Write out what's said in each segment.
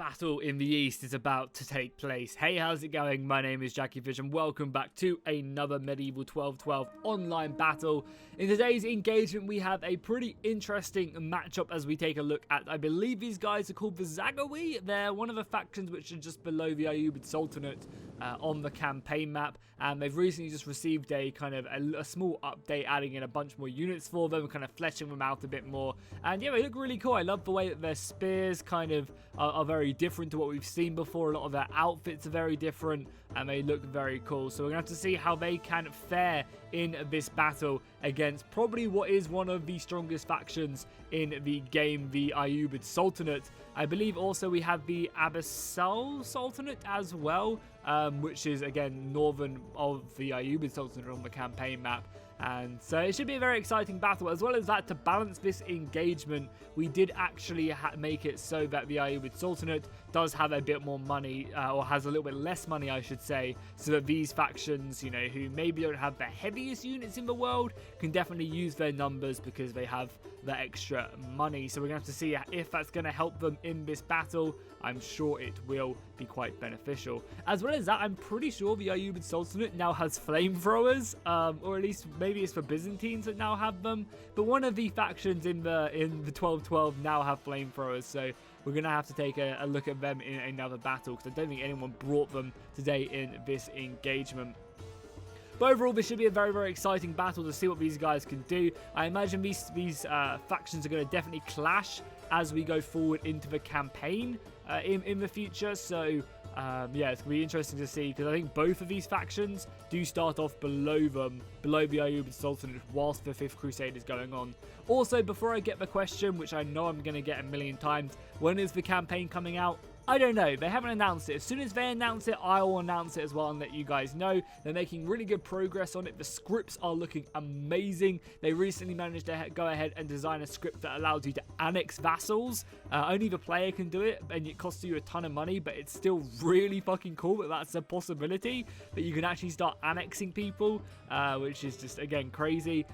battle in the East is about to take place. Hey, how's it going? My name is Jackie Fish and welcome back to another Medieval 1212 online battle. In today's engagement, we have a pretty interesting matchup as we take a look at, I believe these guys are called the Zagawi. They're one of the factions which are just below the Ayyubid Sultanate on the campaign map, and they've recently just received a kind of a small update, adding in a bunch more units for them, kind of fleshing them out a bit more. And yeah, they look really cool. I love the way that their spears kind of are very different to what we've seen before. A lot of their outfits are very different and they look very cool. So we're going to have to see how they can fare in this battle against probably what is one of the strongest factions in the game, the Ayyubid Sultanate. I believe also we have the Abyssal Sultanate as well, which is again northern of the Ayyubid Sultanate on the campaign map. And so it should be a very exciting battle. As well as that, to balance this engagement, we did actually make it so that the Ayyubid Sultanate does have a bit more money, or has a little bit less money, I should say, so that these factions, you know, who maybe don't have the heaviest units in the world, can definitely use their numbers because they have the extra money. So we're going to have to see if that's going to help them in this battle. I'm sure it will be quite beneficial. As well as that, I'm pretty sure the Ayyubid Sultanate now has flamethrowers, or at least maybe it's for Byzantines that now have them. But one of the factions in the 1212 now have flamethrowers, so we're going to have to take a look at them in another battle, because I don't think anyone brought them today in this engagement. But overall, this should be a very, very exciting battle to see what these guys can do. I imagine these factions are going to definitely clash as we go forward into the campaign in the future. So yeah, it's going to be interesting to see, because I think both of these factions do start off below the Ayyubid Sultanate whilst the 5th Crusade is going on. Also, before I get the question, which I know I'm going to get a million times, when is the campaign coming out? I don't know. They haven't announced it. As soon as they announce it, I will announce it as well and let you guys know. They're making really good progress on it. The scripts are looking amazing. They recently managed to go ahead and design a script that allows you to annex vassals. Only the player can do it, and it costs you a ton of money, but it's still really fucking cool that that's a possibility, that you can actually start annexing people, which is just, again, crazy.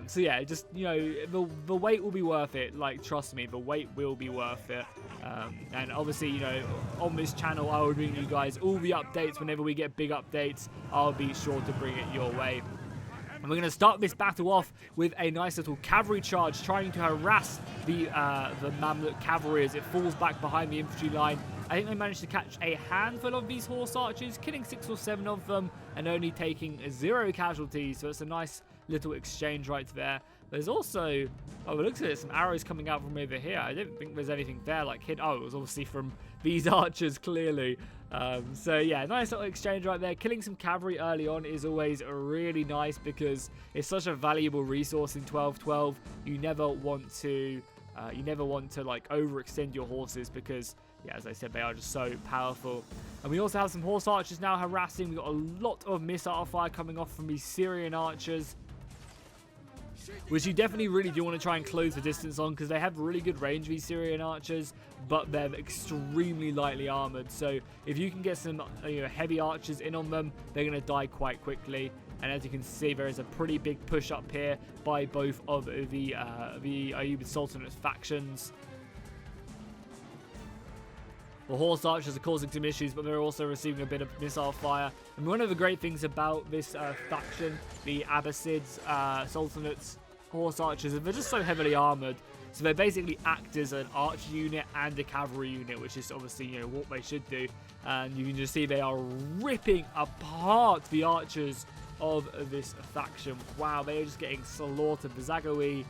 So yeah, just, you know, the wait will be worth it. Like, trust me, the wait will be worth it. And obviously, you know, on this channel, I will bring you guys all the updates. Whenever we get big updates, I'll be sure to bring it your way. And we're going to start this battle off with a nice little cavalry charge, trying to harass the Mamluk cavalry as it falls back behind the infantry line. I think they managed to catch a handful of these horse archers, killing 6 or 7 of them, and only taking 0 casualties. So it's a nice little exchange right there. There's also, oh, it looks like there's some arrows coming out from over here. I don't think there's anything there like hit. Oh, it was obviously from these archers, clearly. So yeah, nice little exchange right there. Killing some cavalry early on is always really nice, because it's such a valuable resource in 1212. You never want to like overextend your horses, because yeah, as I said, they are just so powerful. And we also have some horse archers now harassing. We've got a lot of missile fire coming off from these Syrian archers, which you definitely really do want to try and close the distance on, because they have really good range, these Syrian archers, but they're extremely lightly armored. So if you can get some heavy archers in on them, they're going to die quite quickly. And as you can see, there is a pretty big push up here by both of the Ayyubid Sultanate factions. The horse archers are causing some issues, but they're also receiving a bit of missile fire. And one of the great things about this faction, the Abbasids Sultanate's horse archers, is they're just so heavily armored. So they basically act as an archer unit and a cavalry unit, which is obviously, you know, what they should do. And you can just see they are ripping apart the archers of this faction. Wow, they are just getting slaughtered. The Zagawi,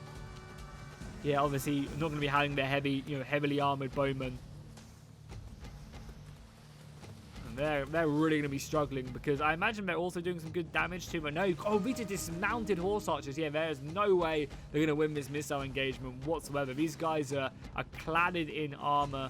yeah, obviously not going to be having their heavily armored bowmen. They're really going to be struggling, because I imagine they're also doing some good damage too. But no, oh, these are dismounted horse archers. Yeah, there's no way they're going to win this missile engagement whatsoever. These guys are cladded in armor,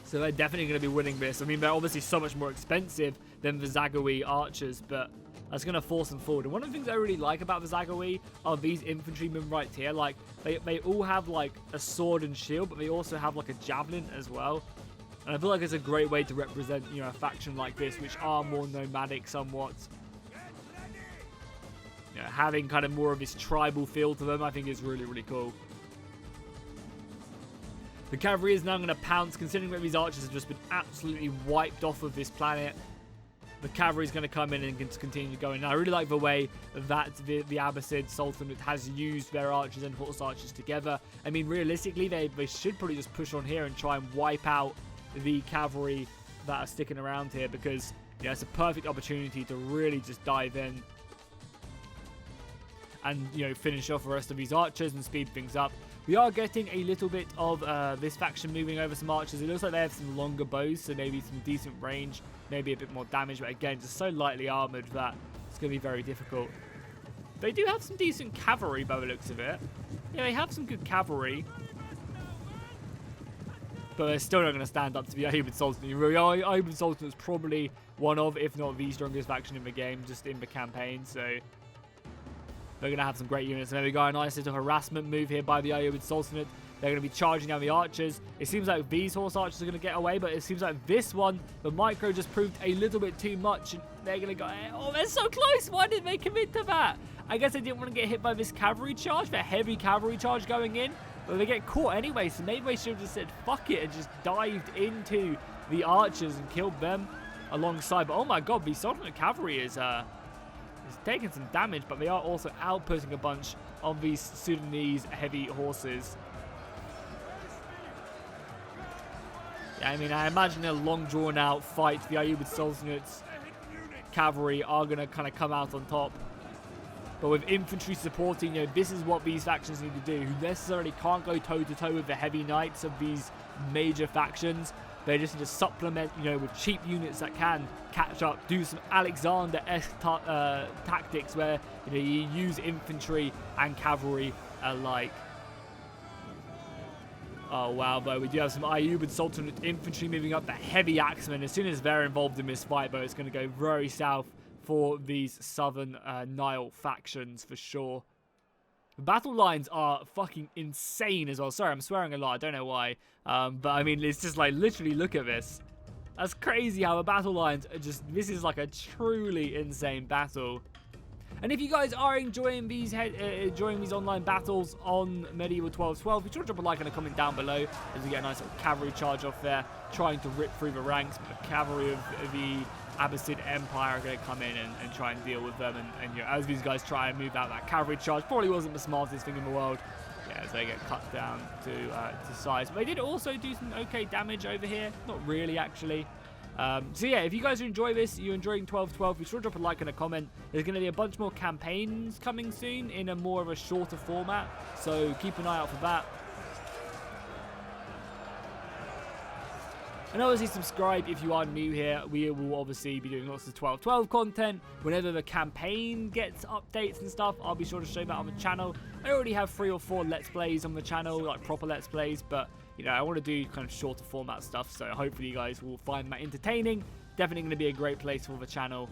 so they're definitely going to be winning this. I mean, they're obviously so much more expensive than the Zagawi archers, but that's going to force them forward. And one of the things I really like about the Zagawi are these infantrymen right here. Like, they all have like a sword and shield, but they also have like a javelin as well. And I feel like it's a great way to represent, you know, a faction like this, which are more nomadic somewhat. You know, having kind of more of this tribal feel to them, I think is really, really cool. The cavalry is now going to pounce, considering that these archers have just been absolutely wiped off of this planet. The cavalry is going to come in and continue going. Now, I really like the way that the Abbasid Sultanate has used their archers and horse archers together. I mean, realistically, they should probably just push on here and try and wipe out the cavalry that are sticking around here, because it's a perfect opportunity to really just dive in and finish off the rest of these archers and speed things up. We are getting a little bit of this faction moving over some archers. It looks like they have some longer bows, so maybe some decent range, maybe a bit more damage, but again, just so lightly armored that it's going to be very difficult. They do have some decent cavalry by the looks of it. Yeah, they have some good cavalry, but they're still not going to stand up to the Ayyubid Sultanate. Ayyubid Sultanate is probably one of, if not the strongest faction in the game, just in the campaign, so they're going to have some great units. And there we go, a nice little harassment move here by the Ayyubid Sultanate. They're going to be charging down the archers. It seems like these horse archers are going to get away, but it seems like this one, the micro just proved a little bit too much. And they're going to go, oh, they're so close. Why did they commit to that? I guess they didn't want to get hit by this cavalry charge, the heavy cavalry charge going in. But they get caught anyway, so maybe they should have just said, fuck it, and just dived into the archers and killed them alongside. But oh my god, the Sultanate cavalry is taking some damage, but they are also outputting a bunch of these Sudanese heavy horses. Yeah, I mean, I imagine a long drawn out fight. The Ayyubid Sultanate's cavalry are going to kind of come out on top. But with infantry supporting, this is what these factions need to do. Who necessarily can't go toe-to-toe with the heavy knights of these major factions. They just need to supplement, with cheap units that can catch up. Do some Alexander-esque tactics where, you use infantry and cavalry alike. Oh, wow, though. We do have some Ayyubid Sultanate infantry moving up. The heavy axemen. As soon as they're involved in this fight, though, it's going to go very south for these southern Nile factions for sure. The battle lines are fucking insane as well. Sorry, I'm swearing a lot. I don't know why. But I mean, it's just like, literally look at this. That's crazy how the battle lines are just, this is like a truly insane battle. And if you guys are enjoying these online battles on Medieval 1212, be sure to drop a like and a comment down below as we get a nice little cavalry charge off there, trying to rip through the ranks. But the cavalry of the Abbasid Empire are going to come in and try and deal with them. And as these guys try and move out that cavalry charge, probably wasn't the smartest thing in the world. Yeah, as they get cut down to size. But they did also do some okay damage over here. Not really, actually. So yeah, if you guys enjoy this, you're enjoying 1212, be sure to drop a like and a comment. There's going to be a bunch more campaigns coming soon in a more of a shorter format, so keep an eye out for that. And obviously subscribe if you are new here. We will obviously be doing lots of 1212 content. Whenever the campaign gets updates and stuff, I'll be sure to show that on the channel. I already have 3 or 4 Let's Plays on the channel, like proper Let's Plays, but I want to do kind of shorter format stuff, so hopefully you guys will find that entertaining. Definitely going to be a great place for the channel,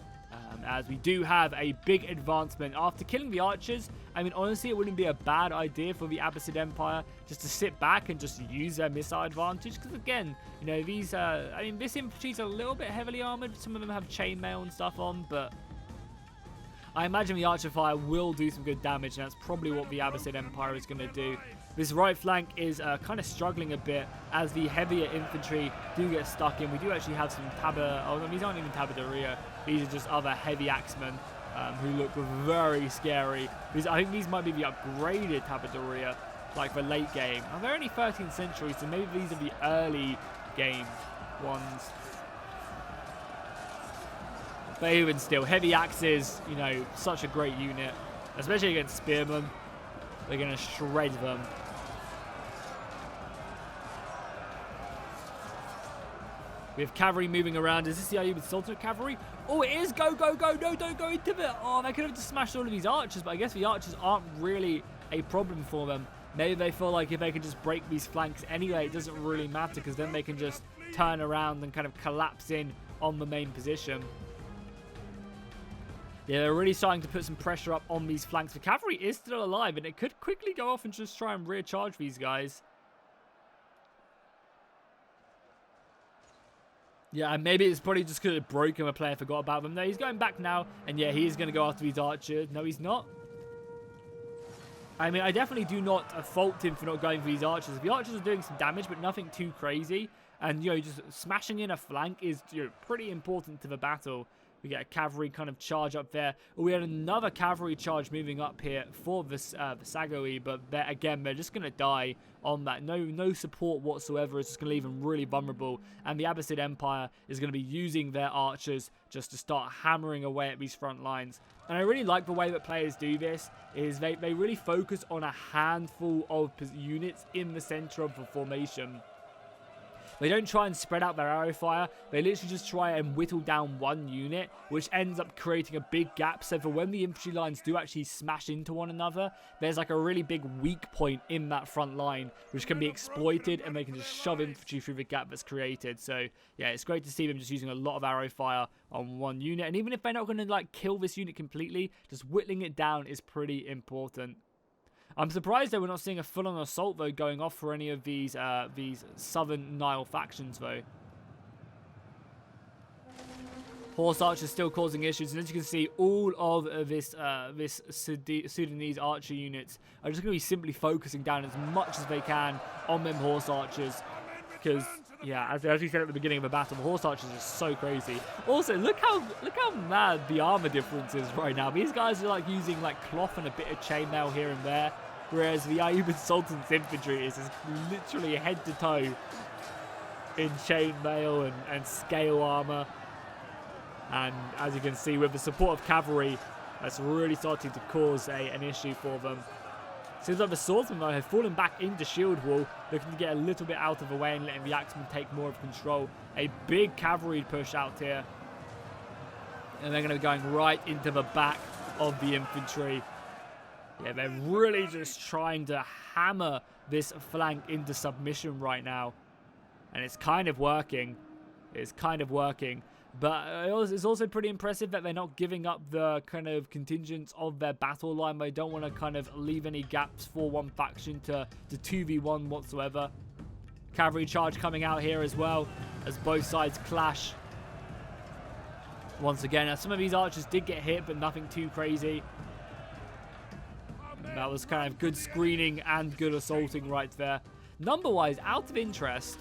as we do have a big advancement. After killing the archers, I mean, honestly, it wouldn't be a bad idea for the Abbasid Empire just to sit back and just use their missile advantage, because again, these, I mean, this infantry is a little bit heavily armored. Some of them have chainmail and stuff on, but I imagine the archer fire will do some good damage, and that's probably what the Abbasid Empire is going to do. This right flank is kind of struggling a bit as the heavier infantry do get stuck in. We do actually have some these aren't even Tabaderia. These are just other heavy axemen who look very scary. I think these might be the upgraded Tabaderia, like the late game. And they're only 13th century, so maybe these are the early game ones. But even still, heavy axes, such a great unit, especially against spearmen. They're going to shred them. We have cavalry moving around. Is this the Ayyubid Sultanate cavalry? Oh, it is. Go, go, go. No, don't go into it. Oh, they could have just smashed all of these archers, but I guess the archers aren't really a problem for them. Maybe they feel like if they can just break these flanks anyway, it doesn't really matter, because then they can just turn around and kind of collapse in on the main position. Yeah, they're really starting to put some pressure up on these flanks. The cavalry is still alive, and it could quickly go off and just try and rear charge these guys. Yeah, and maybe it's probably just because it broke and the player forgot about them. No, he's going back now, and yeah, he is going to go after these archers. No, he's not. I mean, I definitely do not fault him for not going for these archers. The archers are doing some damage, but nothing too crazy. And, you know, just smashing in a flank is, you know, pretty important to the battle. We get a cavalry kind of charge up there. We had another cavalry charge moving up here for Visagoi, but again, they're just going to die on that. No support whatsoever. It's just going to leave them really vulnerable. And the Abbasid Empire is going to be using their archers just to start hammering away at these front lines. And I really like the way that players do this, is they really focus on a handful of units in the center of the formation. They don't try and spread out their arrow fire. They literally just try and whittle down one unit, which ends up creating a big gap. So for when the infantry lines do actually smash into one another, there's like a really big weak point in that front line, which can be exploited, and they can just shove infantry through the gap that's created. So yeah, it's great to see them just using a lot of arrow fire on one unit. And even if they're not going to like kill this unit completely, just whittling it down is pretty important. I'm surprised that we're not seeing a full-on assault, though, going off for any of these Southern Nile factions, though. Horse archers still causing issues, and as you can see, all of this Sudanese archer units are just going to be simply focusing down as much as they can on them horse archers, because yeah, as we said at the beginning of the battle, the horse archers are so crazy. Also, look how mad the armor difference is right now. These guys are like using like cloth and a bit of chainmail here and there, whereas the Ayyubid Sultan's infantry is literally head to toe in chainmail and scale armor. And as you can see, with the support of cavalry, that's really starting to cause an issue for them. Seems like the swordsmen, though, have fallen back into shield wall, looking to get a little bit out of the way and letting the axemen take more of control. A big cavalry push out here. And they're going to be going right into the back of the infantry. Yeah, they're really just trying to hammer this flank into submission right now. And it's kind of working. It's kind of working. But it's also pretty impressive that they're not giving up the kind of contingents of their battle line. They don't want to kind of leave any gaps for one faction to 2v1 whatsoever. Cavalry charge coming out here as well, as both sides clash. Once again, some of these archers did get hit, but nothing too crazy. That was kind of good screening and good assaulting right there. Number-wise, out of interest,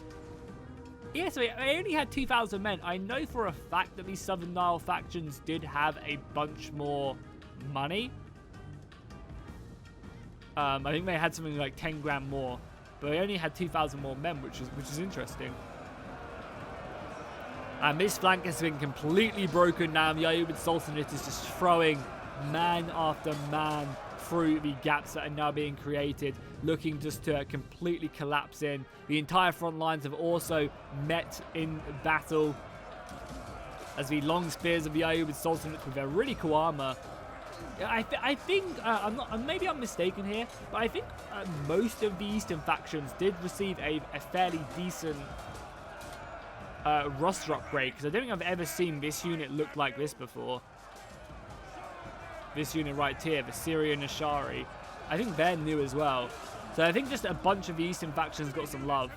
yeah, so they only had 2,000 men. I know for a fact that these Southern Nile factions did have a bunch more money. I think they had something like 10 grand more, but they only had 2,000 more men, which is interesting. And this flank has been completely broken now. The Ayyubid Sultanate is just throwing man after man through the gaps that are now being created, looking just to completely collapse in. The entire front lines have also met in battle, as the long spears of the Ayyubid Sultanate with their really cool armor. I think maybe I'm mistaken here, but I think most of the Eastern factions did receive a fairly decent roster upgrade, because I don't think I've ever seen this unit look like this before. This unit right here, the Syrian Nashari, I think they're new as well. So I think just a bunch of the Eastern factions got some love,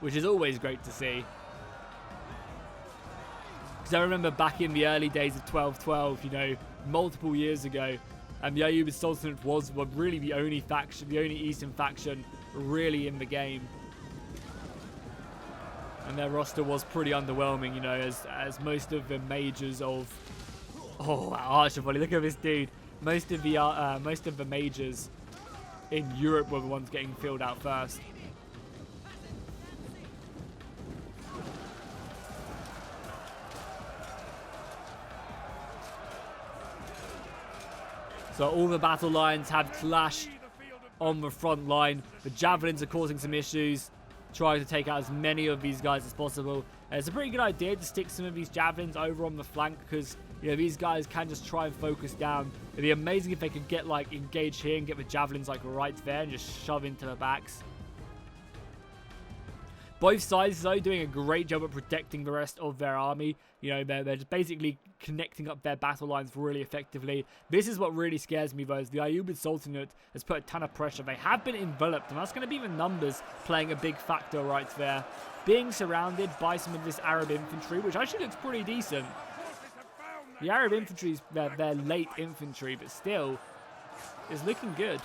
which is always great to see. Because I remember back in the early days of 1212, you know, multiple years ago, and the Ayyubid Sultanate was really the only faction, the only Eastern faction really in the game. And their roster was pretty underwhelming, you know, as most of the majors of... Oh, archer volley! Look at this dude. Most of the majors in Europe were the ones getting filled out first. So all the battle lines have clashed on the front line. The javelins are causing some issues, trying to take out as many of these guys as possible. It's a pretty good idea to stick some of these javelins over on the flank, because you know these guys can just try and focus down. It'd be amazing if they could get like engaged here and get the javelins like right there and just shove into the backs. Both sides though doing a great job at protecting the rest of their army. You know, they're just basically connecting up their battle lines really effectively. This is what really scares me though, is the Ayyubid Sultanate has put a ton of pressure. They have been enveloped, and that's going to be the numbers playing a big factor right there. Being surrounded by some of this Arab infantry, which actually looks pretty decent. The Arab infantry is their late infantry, but still, is looking good.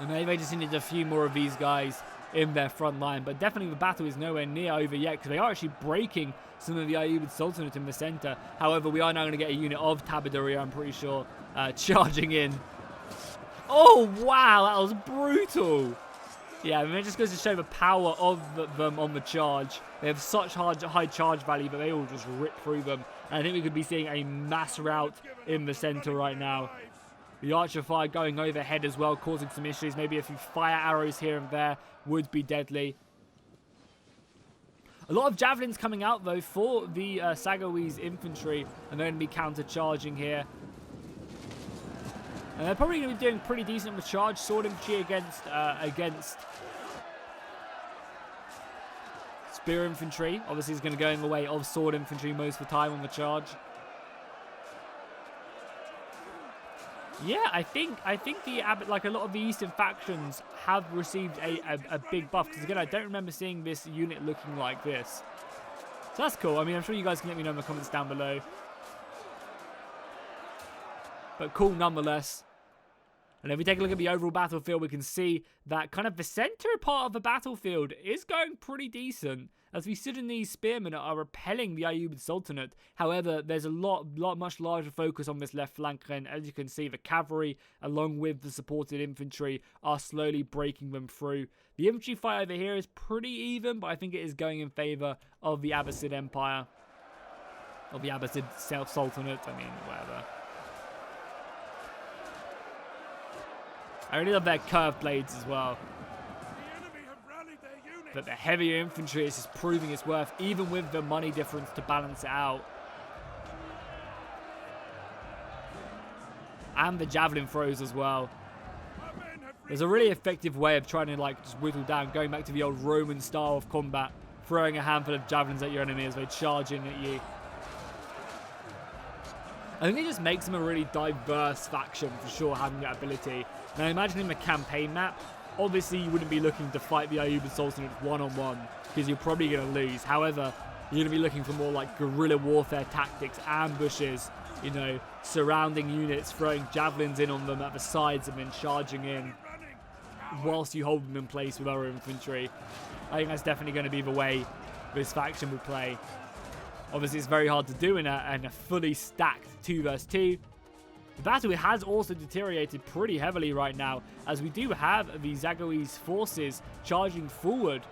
And they just needed a few more of these guys in their front line. But definitely the battle is nowhere near over yet, because they are actually breaking some of the Ayyubid Sultanate in the center. However, we are now going to get a unit of Tabadariyah, I'm pretty sure, charging in. Oh, wow, that was brutal. Yeah, I mean, it just goes to show the power of them on the charge. They have such high charge value, but they all just rip through them. And I think we could be seeing a mass rout in the center right now. The Archer Fire going overhead as well, causing some issues. Maybe a few fire arrows here and there would be deadly. A lot of javelins coming out, though, for the Sagawi's infantry. And they're going to be counter-charging here. And they're probably going to be doing pretty decent with charge sword infantry against spear infantry. Obviously, it's going to go in the way of sword infantry most of the time on the charge. Yeah, I think like a lot of the Eastern factions have received a big buff, because again, I don't remember seeing this unit looking like this. So that's cool. I mean, I'm sure you guys can let me know in the comments down below. But cool nonetheless. And if we take a look at the overall battlefield, we can see that kind of the center part of the battlefield is going pretty decent, as we see in these spearmen are repelling the Ayyubid Sultanate. However, there's a much larger focus on this left flank, and as you can see, the cavalry, along with the supported infantry, are slowly breaking them through. The infantry fight over here is pretty even, but I think it is going in favor of the Abbasid Empire, or the Abbasid Sultanate, I mean, whatever. I really love their curved blades as well. But the heavier infantry is just proving its worth, even with the money difference to balance it out. And the javelin throws as well. There's a really effective way of trying to like just whittle down, going back to the old Roman style of combat, throwing a handful of javelins at your enemy as they charge in at you. I think it just makes them a really diverse faction for sure, having that ability. Now imagine in the campaign map, obviously you wouldn't be looking to fight the Ayyubid Sultanate one-on-one, because you're probably going to lose. However, you're going to be looking for more like guerrilla warfare tactics, ambushes, you know, surrounding units, throwing javelins in on them at the sides and then charging in whilst you hold them in place with other infantry. I think that's definitely going to be the way this faction will play. Obviously, it's very hard to do in a fully stacked 2 vs 2. The battle has also deteriorated pretty heavily right now, as we do have the Zagawi's forces charging forward.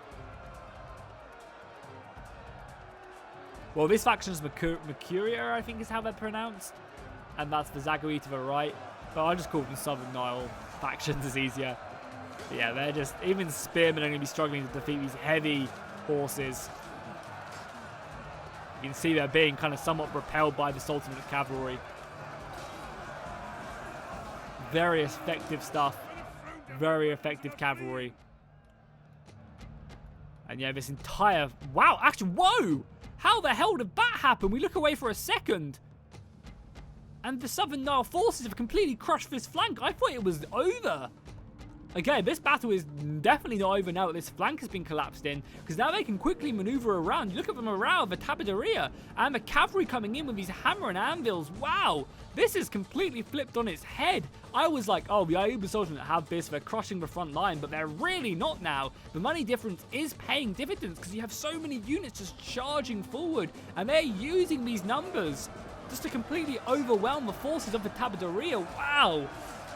Well, this faction is Mercuria, I think is how they're pronounced. And that's the Zagawi to the right. But I'll just call them Southern Nile factions, is easier. But yeah, they're just, even spearmen are going to be struggling to defeat these heavy horses. You can see they're being kind of somewhat repelled by the Sultanate cavalry. Very effective stuff. Very effective cavalry. And yeah, this entire... Wow, actually, whoa! How the hell did that happen? We look away for a second. And the Southern Nile forces have completely crushed this flank. I thought it was over. Okay, this battle is definitely not over now that this flank has been collapsed in, because now they can quickly maneuver around. You look at the morale of the Tabadariyah and the cavalry coming in with these hammer and anvils. Wow, this is completely flipped on its head. I was like, oh, the Ayyubid Sultanate have this, they're crushing the front line, but they're really not now. The money difference is paying dividends, because you have so many units just charging forward, and they're using these numbers just to completely overwhelm the forces of the Tabadariyah. Wow.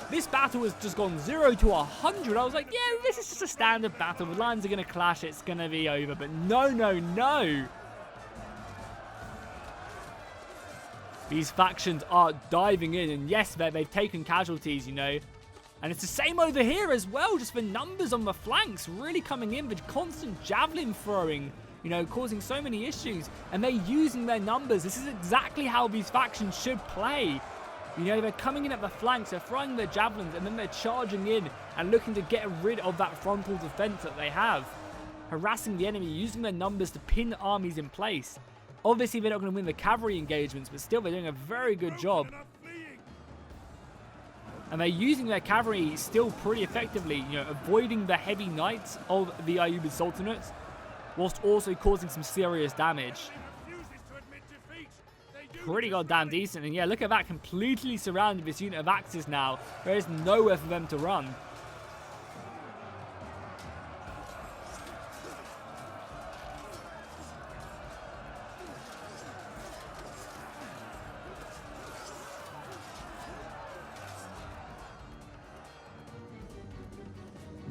This battle has just gone 0 to 100. I was like, yeah, this is just a standard battle. The lines are going to clash. It's going to be over. But no, no, no. These factions are diving in. And yes, they've taken casualties, you know. And it's the same over here as well. Just the numbers on the flanks really coming in. The constant javelin throwing, you know, causing so many issues. And they're using their numbers. This is exactly how these factions should play. You know, they're coming in at the flanks, they're throwing their javelins, and then they're charging in and looking to get rid of that frontal defense that they have. Harassing the enemy, using their numbers to pin armies in place. Obviously, they're not going to win the cavalry engagements, but still, they're doing a very good job. And they're using their cavalry still pretty effectively, you know, avoiding the heavy knights of the Ayyubid Sultanate, whilst also causing some serious damage. Pretty goddamn decent. And yeah, look at that, completely surrounded this unit of Axis now. There is nowhere for them to run.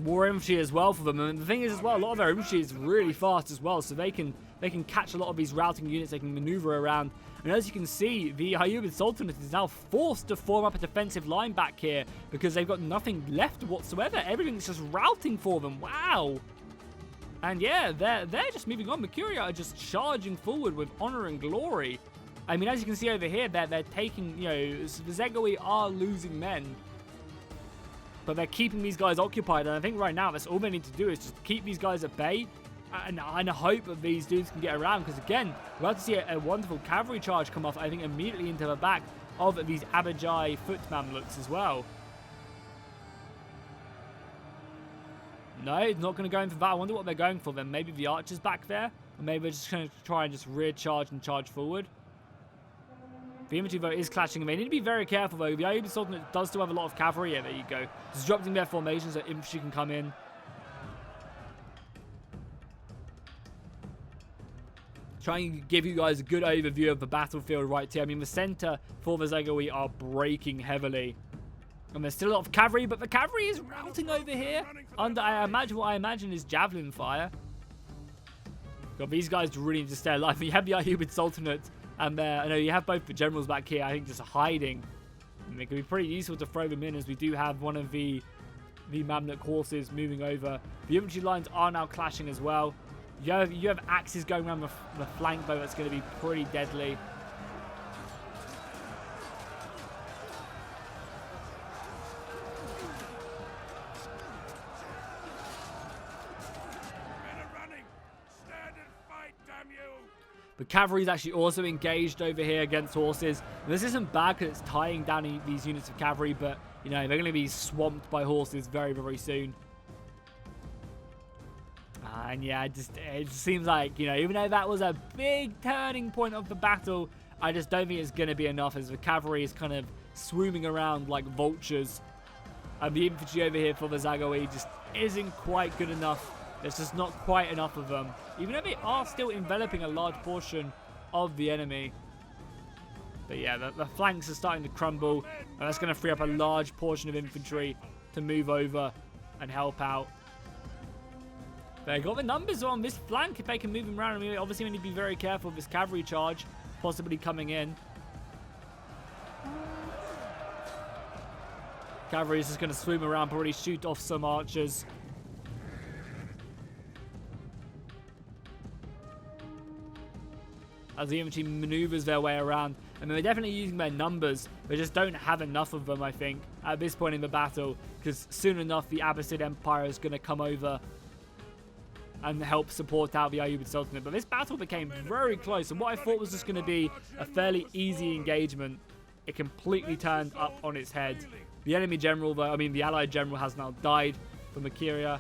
More infantry as well for them, and the thing is as well, a lot of their infantry is really fast as well, so they can catch a lot of these routing units, they can maneuver around. And as you can see, the Ayyubid Sultanate is now forced to form up a defensive line back here because they've got nothing left whatsoever. Everything's just routing for them. Wow. And yeah, they're just moving on. Mercuria are just charging forward with honor and glory. I mean, as you can see over here, they're taking, you know, the Zegowi are losing men, but they're keeping these guys occupied, and I think right now that's all they need to do is just keep these guys at bay and hope that these dudes can get around, because again, we're about to see a wonderful cavalry charge come off, I think, immediately into the back of these Abadjai foot mamluks as well. No, it's not going to go in for that. I wonder what they're going for then. Maybe the archers back there, or maybe they're just going to try and just rear charge and charge forward. The infantry, though, is clashing. They need to be very careful, though. The Ayyubid Sultanate does still have a lot of cavalry. Yeah, there you go. Disrupting their formations so infantry can come in. Trying to give you guys a good overview of the battlefield right here. I mean, the center for the Zegowi are breaking heavily. And there's still a lot of cavalry, but the cavalry is routing over here under, what I imagine is javelin fire. God, these guys really need to stay alive. You have the Ayyubid Sultanate, and I know you have both the generals back here, I think, just hiding. And it could be pretty useful to throw them in, as we do have one of the Mamluk horses moving over. The infantry lines are now clashing as well. You have axes going around the flank, though. That's going to be pretty deadly. The cavalry is actually also engaged over here against horses. And this isn't bad because it's tying down these units of cavalry, but, you know, they're going to be swamped by horses very, very soon. And yeah, it just seems like, you know, even though that was a big turning point of the battle, I just don't think it's going to be enough, as the cavalry is kind of swarming around like vultures. And the infantry over here for the Zegowi just isn't quite good enough. There's just not quite enough of them, even though they are still enveloping a large portion of the enemy. But yeah, the flanks are starting to crumble, and that's going to free up a large portion of infantry to move over and help out. They got the numbers on this flank if they can move them around. I mean, obviously we need to be very careful of this cavalry charge possibly coming in. Cavalry is just going to swoop around, probably shoot off some archers. As the infantry maneuvers their way around. I mean, they're definitely using their numbers. They just don't have enough of them, I think, at this point in the battle. Because soon enough, the Abbasid Empire is going to come over and help support out the Ayyubid Sultanate. But this battle became very close. And what I thought was just going to be a fairly easy engagement, it completely turned up on its head. The enemy general, though, I mean, the allied general has now died from Mercuria.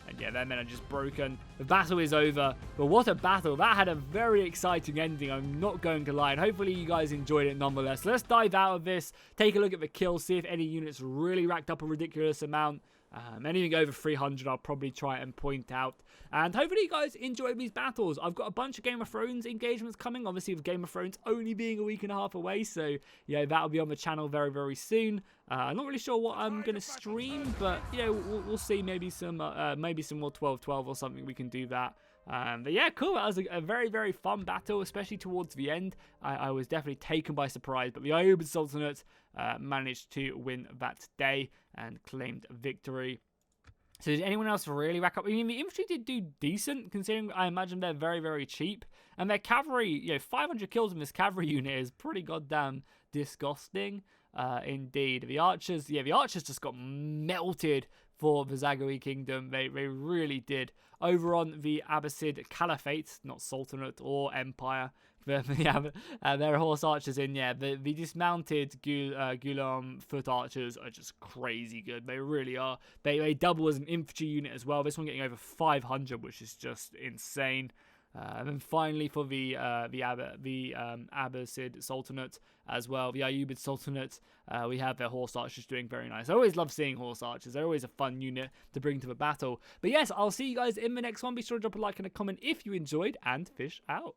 And yeah, their men are just broken. The battle is over. But what a battle. That had a very exciting ending, I'm not going to lie. And hopefully you guys enjoyed it nonetheless. So let's dive out of this. Take a look at the kills. See if any units really racked up a ridiculous amount. Anything over 300 I'll probably try and point out. And hopefully you guys enjoyed these battles. I've got a bunch of Game of Thrones engagements coming. Obviously with Game of Thrones only being a week and a half away. So yeah, that'll be on the channel very, very soon. I'm not really sure what I'm going to stream. But you know, we'll see. Maybe some more 12-12 or something. We can do that. But yeah, cool. That was a very, very fun battle, especially towards the end. I was definitely taken by surprise. But the Ayyubid Sultanate managed to win that day and claimed victory. So did anyone else really rack up? I mean, the infantry did do decent, considering I imagine they're very, very cheap. And their cavalry, you know, 500 kills in this cavalry unit is pretty goddamn disgusting. Indeed. The archers, yeah, the archers just got melted for the Zaghawi Kingdom. They really did. Over on the Abbasid Caliphate, not Sultanate or Empire, their horse archers in, the dismounted Ghulam foot archers are just crazy good. They really are. They double as an infantry unit as well. This one getting over 500, which is just insane. And then finally for the Abbasid Sultanate as well, the Ayyubid Sultanate, we have their horse archers doing very nice. I always love seeing horse archers. They're always a fun unit to bring to the battle. But yes, I'll see you guys in the next one. Be sure to drop a like and a comment if you enjoyed, and fish out.